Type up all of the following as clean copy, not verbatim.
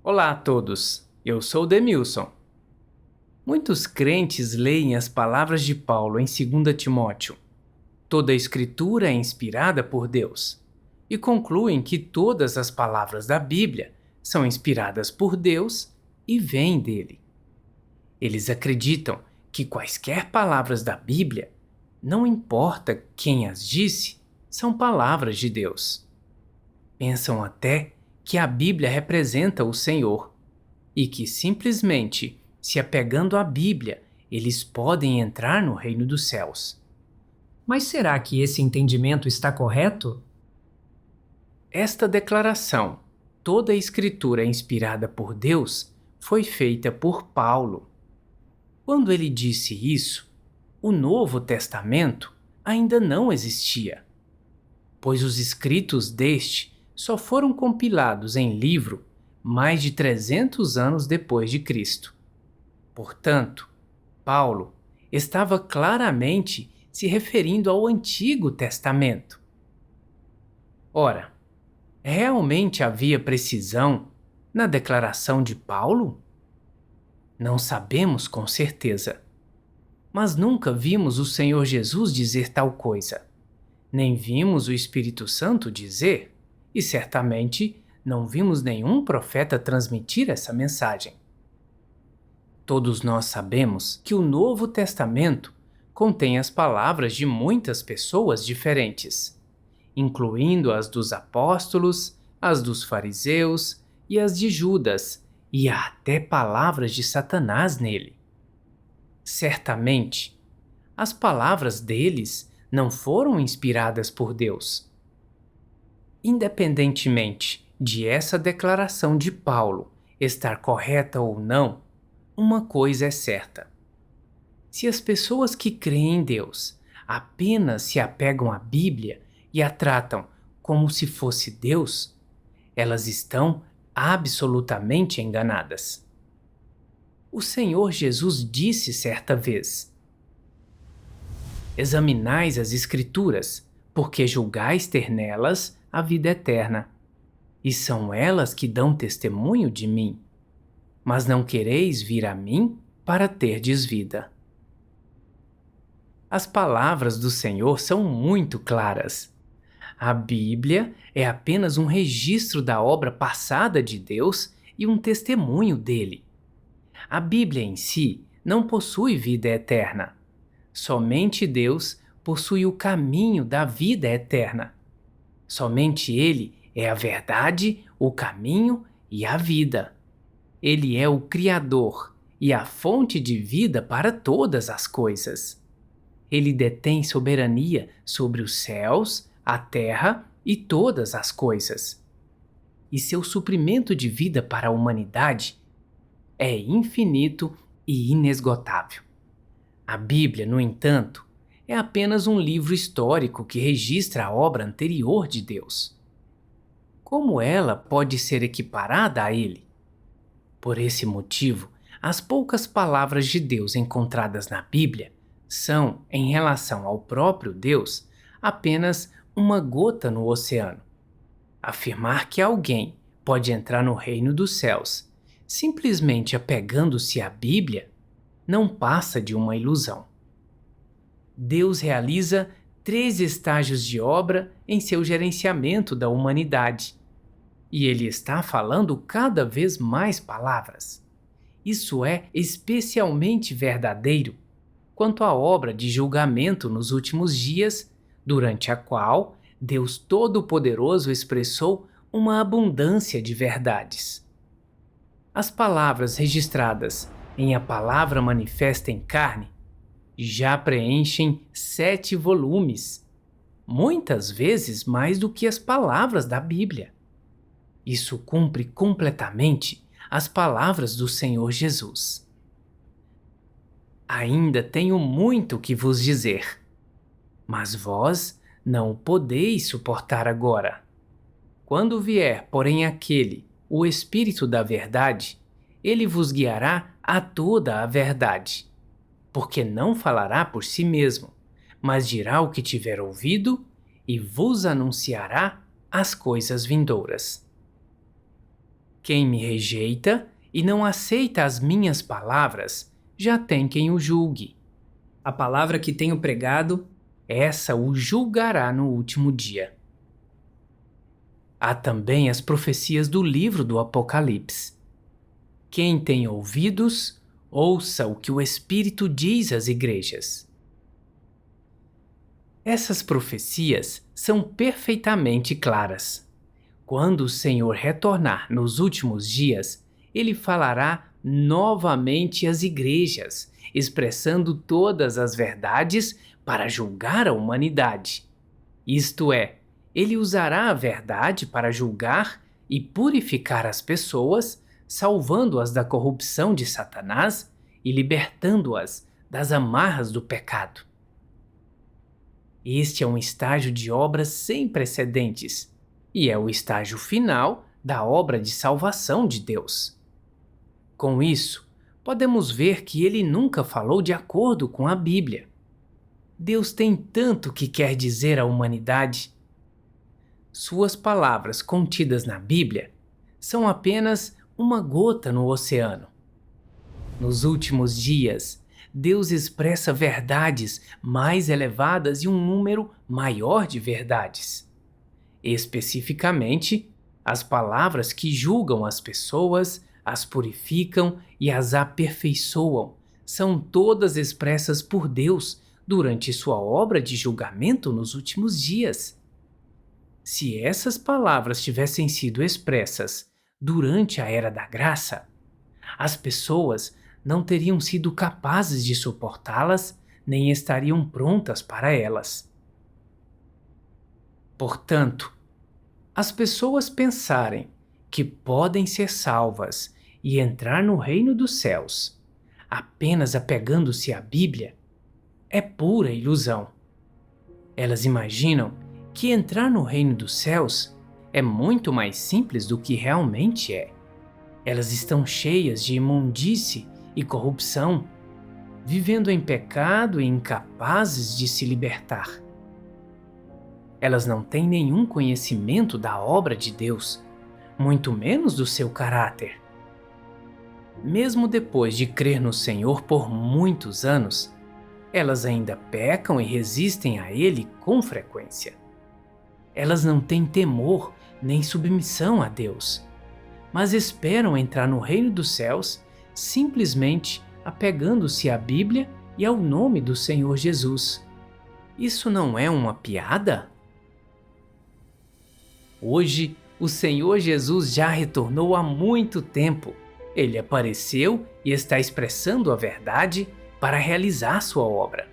Olá a todos, eu sou Demilson. Muitos crentes leem as palavras de Paulo em 2 Timóteo. Toda a Escritura é inspirada por Deus e concluem que todas as palavras da Bíblia são inspiradas por Deus e vêm dele. Eles acreditam que quaisquer palavras da Bíblia, não importa quem as disse, são palavras de Deus. Pensam até que a Bíblia representa o Senhor e que simplesmente, se apegando à Bíblia, eles podem entrar no reino dos céus. Mas será que esse entendimento está correto? Esta declaração, toda a Escritura é inspirada por Deus, foi feita por Paulo. Quando ele disse isso, o Novo Testamento ainda não existia, pois os escritos deste só foram compilados em livro mais de 300 anos depois de Cristo. Portanto, Paulo estava claramente se referindo ao Antigo Testamento. Ora, realmente havia precisão na declaração de Paulo? Não sabemos com certeza, mas nunca vimos o Senhor Jesus dizer tal coisa, nem vimos o Espírito Santo dizer, e certamente não vimos nenhum profeta transmitir essa mensagem. Todos nós sabemos que o Novo Testamento contém as palavras de muitas pessoas diferentes, incluindo as dos apóstolos, as dos fariseus e as de Judas, e há até palavras de Satanás nele. Certamente, as palavras deles não foram inspiradas por Deus. Independentemente de essa declaração de Paulo estar correta ou não, uma coisa é certa. Se as pessoas que creem em Deus apenas se apegam à Bíblia e a tratam como se fosse Deus, elas estão absolutamente enganadas. O Senhor Jesus disse certa vez: examinais as Escrituras, porque julgais ter nelas a vida eterna, e são elas que dão testemunho de mim. Mas não quereis vir a mim para terdes vida. As palavras do Senhor são muito claras. A Bíblia é apenas um registro da obra passada de Deus e um testemunho dele. A Bíblia em si não possui vida eterna. Somente Deus possui o caminho da vida eterna. Somente Ele é a verdade, o caminho e a vida. Ele é o Criador e a fonte de vida para todas as coisas. Ele detém soberania sobre os céus, a terra e todas as coisas. E seu suprimento de vida para a humanidade é infinito e inesgotável. A Bíblia, no entanto, é apenas um livro histórico que registra a obra anterior de Deus. Como ela pode ser equiparada a ele? Por esse motivo, as poucas palavras de Deus encontradas na Bíblia são, em relação ao próprio Deus, apenas uma gota no oceano. Afirmar que alguém pode entrar no reino dos céus simplesmente apegando-se à Bíblia não passa de uma ilusão. Deus realiza 3 estágios de obra em seu gerenciamento da humanidade. E ele está falando cada vez mais palavras. Isso é especialmente verdadeiro quanto à obra de julgamento nos últimos dias, durante a qual Deus Todo-Poderoso expressou uma abundância de verdades. As palavras registradas em A Palavra Manifesta em Carne já preenchem 7 volumes, muitas vezes mais do que as palavras da Bíblia. Isso cumpre completamente as palavras do Senhor Jesus. Ainda tenho muito que vos dizer, mas vós não o podeis suportar agora. Quando vier, porém, aquele, o Espírito da Verdade, ele vos guiará a toda a verdade, porque não falará por si mesmo, mas dirá o que tiver ouvido e vos anunciará as coisas vindouras. Quem me rejeita e não aceita as minhas palavras, já tem quem o julgue. A palavra que tenho pregado, Essa o julgará no último dia. Há também as profecias do livro do Apocalipse. Quem tem ouvidos, ouça o que o Espírito diz às igrejas. Essas profecias são perfeitamente claras. Quando o Senhor retornar nos últimos dias, ele falará novamente às igrejas, expressando todas as verdades para julgar a humanidade. Isto é, ele usará a verdade para julgar e purificar as pessoas, salvando-as da corrupção de Satanás e libertando-as das amarras do pecado. Este é um estágio de obras sem precedentes e é o estágio final da obra de salvação de Deus. Com isso, podemos ver que ele nunca falou de acordo com a Bíblia. Deus tem tanto que quer dizer à humanidade. Suas palavras contidas na Bíblia são apenas uma gota no oceano. Nos últimos dias, Deus expressa verdades mais elevadas e um número maior de verdades. Especificamente, as palavras que julgam as pessoas, as purificam e as aperfeiçoam são todas expressas por Deus durante sua obra de julgamento nos últimos dias. Se essas palavras tivessem sido expressas durante a Era da Graça, as pessoas não teriam sido capazes de suportá-las nem estariam prontas para elas. Portanto, as pessoas pensarem que podem ser salvas e entrar no reino dos céus apenas apegando-se à Bíblia é pura ilusão. Elas imaginam que entrar no reino dos céus é muito mais simples do que realmente é. Elas estão cheias de imundície e corrupção, vivendo em pecado e incapazes de se libertar. Elas não têm nenhum conhecimento da obra de Deus, muito menos do seu caráter. Mesmo depois de crer no Senhor por muitos anos, elas ainda pecam e resistem a Ele com frequência. Elas não têm temor nem submissão a Deus, mas esperam entrar no reino dos céus simplesmente apegando-se à Bíblia e ao nome do Senhor Jesus. Isso não é uma piada? Hoje, o Senhor Jesus já retornou há muito tempo. Ele apareceu e está expressando a verdade para realizar sua obra.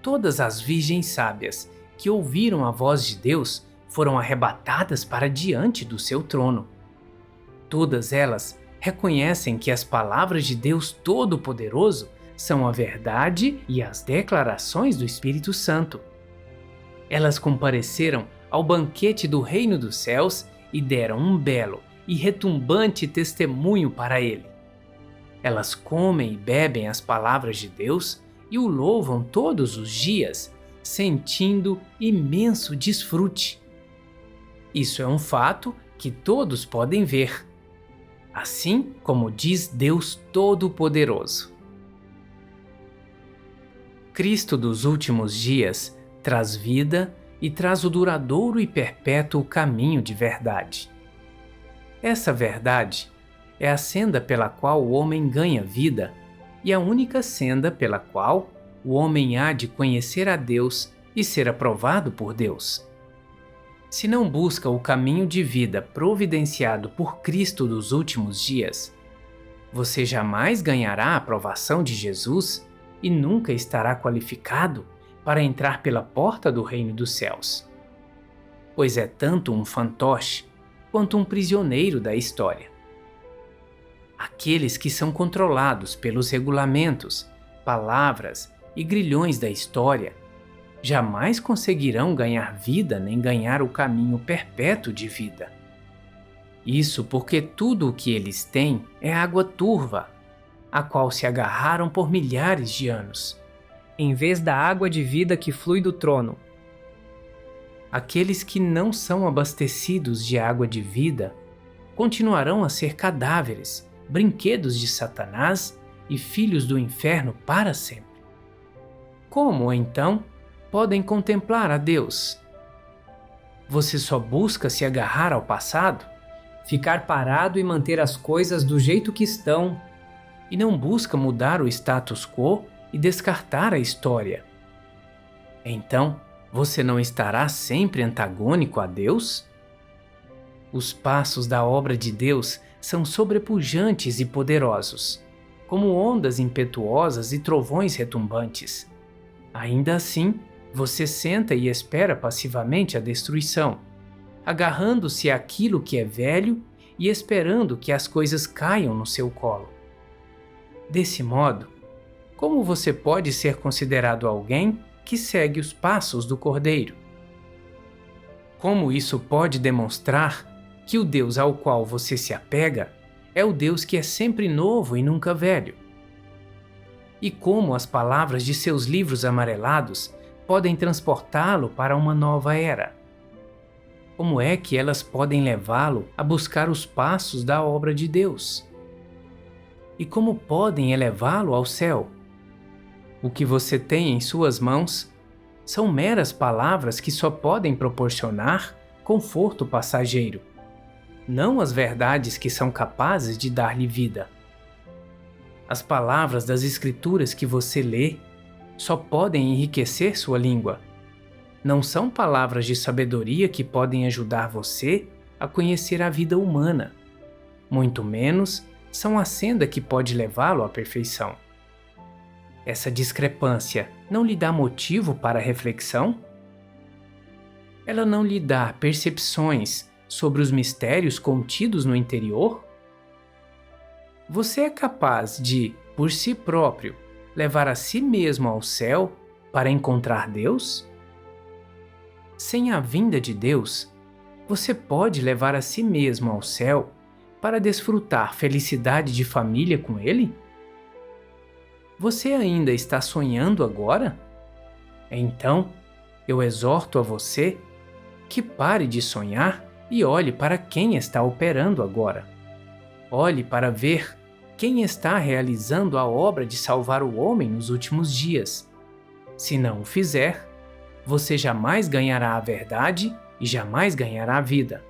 Todas as virgens sábias que ouviram a voz de Deus foram arrebatadas para diante do seu trono. Todas elas reconhecem que as palavras de Deus Todo-Poderoso são a verdade e as declarações do Espírito Santo. Elas compareceram ao banquete do reino dos céus e deram um belo e retumbante testemunho para ele. Elas comem e bebem as palavras de Deus e o louvam todos os dias, sentindo imenso desfrute. Isso é um fato que todos podem ver, assim como diz Deus Todo-Poderoso. Cristo dos últimos dias traz vida e traz o duradouro e perpétuo caminho de verdade. Essa verdade é a senda pela qual o homem ganha vida e a única senda pela qual o homem há de conhecer a Deus e ser aprovado por Deus. Se não busca o caminho de vida providenciado por Cristo dos últimos dias, você jamais ganhará a aprovação de Jesus e nunca estará qualificado para entrar pela porta do reino dos céus. Pois é tanto um fantoche quanto um prisioneiro da história. Aqueles que são controlados pelos regulamentos, palavras e grilhões da história jamais conseguirão ganhar vida nem ganhar o caminho perpétuo de vida. Isso porque tudo o que eles têm é água turva, a qual se agarraram por milhares de anos, em vez da água de vida que flui do trono. Aqueles que não são abastecidos de água de vida continuarão a ser cadáveres, brinquedos de Satanás e filhos do inferno para sempre. Como, então, podem contemplar a Deus? Você só busca se agarrar ao passado? Ficar parado e manter as coisas do jeito que estão. E não busca mudar o status quo e descartar a história? Então, você não estará sempre antagônico a Deus? Os passos da obra de Deus são sobrepujantes e poderosos, como ondas impetuosas e trovões retumbantes. Ainda assim, você senta e espera passivamente a destruição, agarrando-se àquilo que é velho e esperando que as coisas caiam no seu colo. Desse modo, como você pode ser considerado alguém que segue os passos do Cordeiro? Como isso pode demonstrar que o Deus ao qual você se apega é o Deus que é sempre novo e nunca velho? E como as palavras de seus livros amarelados podem transportá-lo para uma nova era? Como é que elas podem levá-lo a buscar os passos da obra de Deus? E como podem elevá-lo ao céu? O que você tem em suas mãos são meras palavras que só podem proporcionar conforto passageiro, não as verdades que são capazes de dar-lhe vida. As palavras das Escrituras que você lê só podem enriquecer sua língua. Não são palavras de sabedoria que podem ajudar você a conhecer a vida humana. Muito menos são a senda que pode levá-lo à perfeição. Essa discrepância não lhe dá motivo para reflexão? Ela não lhe dá percepções sobre os mistérios contidos no interior? Você é capaz de, por si próprio, levar a si mesmo ao céu para encontrar Deus? Sem a vinda de Deus, você pode levar a si mesmo ao céu para desfrutar felicidade de família com Ele? Você ainda está sonhando agora? Então, eu exorto a você que pare de sonhar e olhe para quem está operando agora. Olhe para ver quem está realizando a obra de salvar o homem nos últimos dias. Se não o fizer, você jamais ganhará a verdade e jamais ganhará a vida.